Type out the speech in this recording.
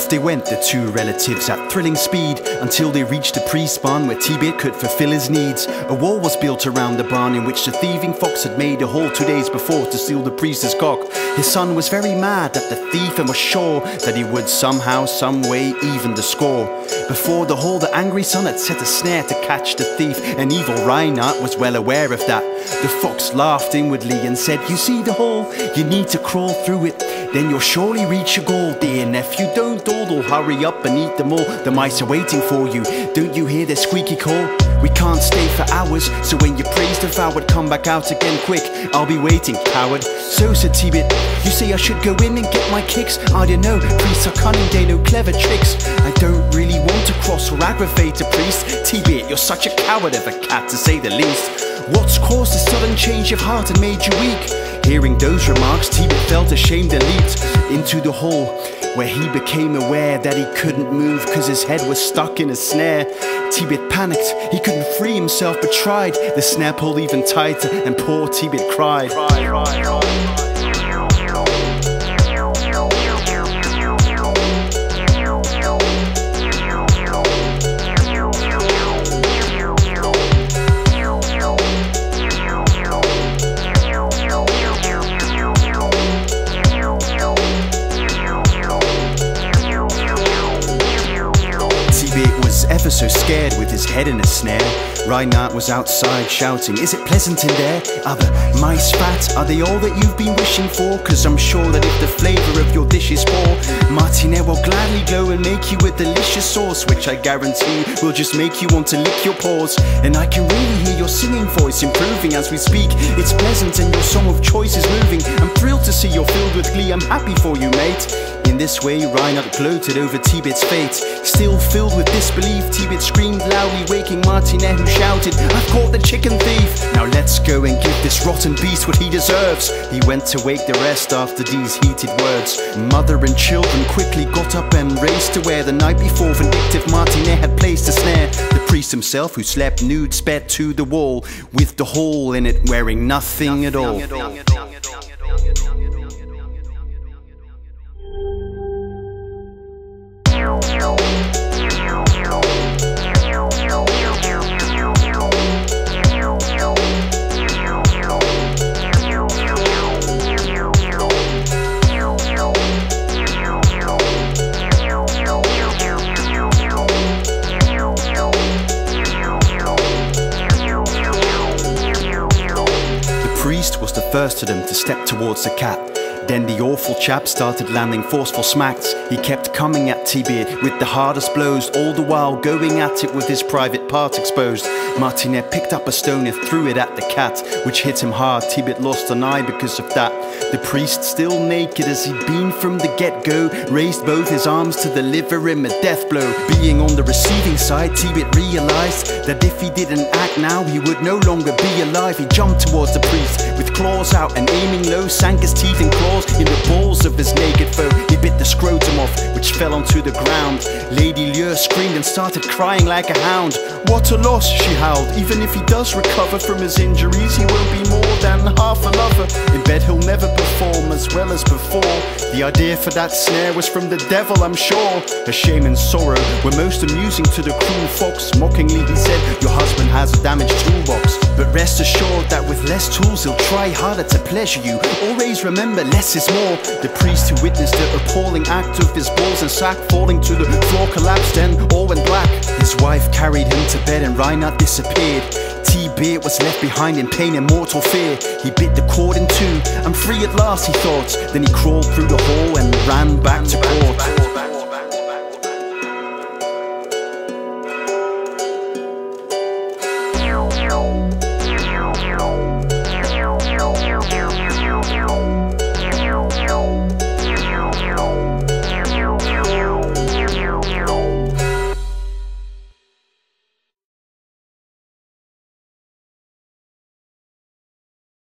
Off they went, the two relatives, at thrilling speed, until they reached the priest's barn where Tybeert could fulfill his needs. A wall was built around the barn in which the thieving fox had made a hole 2 days before to steal the priest's cock. His son was very mad at the thief and was sure that he would somehow, some way even the score. Before the hole, the angry son had set a snare to catch the thief, and evil Reynaerde was well aware of that. The fox laughed inwardly and said, "You see the hole? You need to crawl through it. Then you'll surely reach your goal, dear nephew. Don't dawdle, hurry up and eat them all. The mice are waiting for you. Don't you hear their squeaky call? We can't stay for hours, so when your prey's devoured, come back out again quick. I'll be waiting, coward." "So," said Tybeert, "you say I should go in and get my kicks? I don't know, priests are cunning, they know clever tricks. I don't really want to cross or aggravate a priest. Tybeert, you're such a coward of a cat, to say the least. What's caused this sudden change of heart and made you weak?" Hearing those remarks, Tybeert felt ashamed and leaped into the hole, where he became aware that he couldn't move cause his head was stuck in a snare. Tybeert panicked, he couldn't free himself but tried. The snare pulled even tighter and poor Tybeert cried. Ever so scared with his head in a snare. Reynaerde was outside shouting, "Is it pleasant in there? Are the mice fat? Are they all that you've been wishing for? Cause I'm sure that if the flavour of your dish is poor, Martinet will gladly go and make you a delicious sauce, which I guarantee will just make you want to lick your paws. And I can really hear your singing voice improving as we speak. It's pleasant and your song of choice is moving. I'm thrilled to see you're filled with glee. I'm happy for you, mate." In this way, Reynaerde gloated over Tybeert's fate. Still filled with disbelief, Tybeert screamed loudly, waking Martinet, who shouted, "I've caught the chicken thief! Now let's go and give this rotten beast what he deserves." He went to wake the rest after these heated words. Mother and children quickly got up and raced to where the night before vindictive Martinet had placed a snare. The priest himself, who slept nude, sped to the wall with the hole in it, wearing nothing at all. Was the first of them to step towards the cat. Then the awful chap started landing forceful smacks. He kept coming at Tybeert with the hardest blows, all the while going at it with his private part exposed. Martinet picked up a stone and threw it at the cat, which hit him hard. Tybeert lost an eye because of that. The priest, still naked as he'd been from the get-go, raised both his arms to deliver him a death blow. Being on the receiving side, Tybeert realized that if he didn't act now, he would no longer be alive. He jumped towards the priest with claws out and aiming low, sank his teeth and claws in the balls of his naked foe. He bit the scrotum off, which fell onto the ground. Lady Lure screamed and started crying like a hound. "What a loss," she howled. "Even if he does recover from his injuries, he won't be more than half a lover. In bed he'll never perform as well as before. The idea for that snare was from the devil, I'm sure." Her shame and sorrow were most amusing to the cruel fox. Mockingly he said, "Your husband has a damaged toolbox. But rest assured that with less tools he'll try harder to pleasure you. Always remember, less is more." The priest, who witnessed the appalling act of his balls and sack falling to the floor, collapsed and all went black. His wife carried him to bed and Reynaerde disappeared. Tybeert was left behind in pain and mortal fear. He bit the cord in two. "I'm free at last," he thought. Then he crawled through the hole and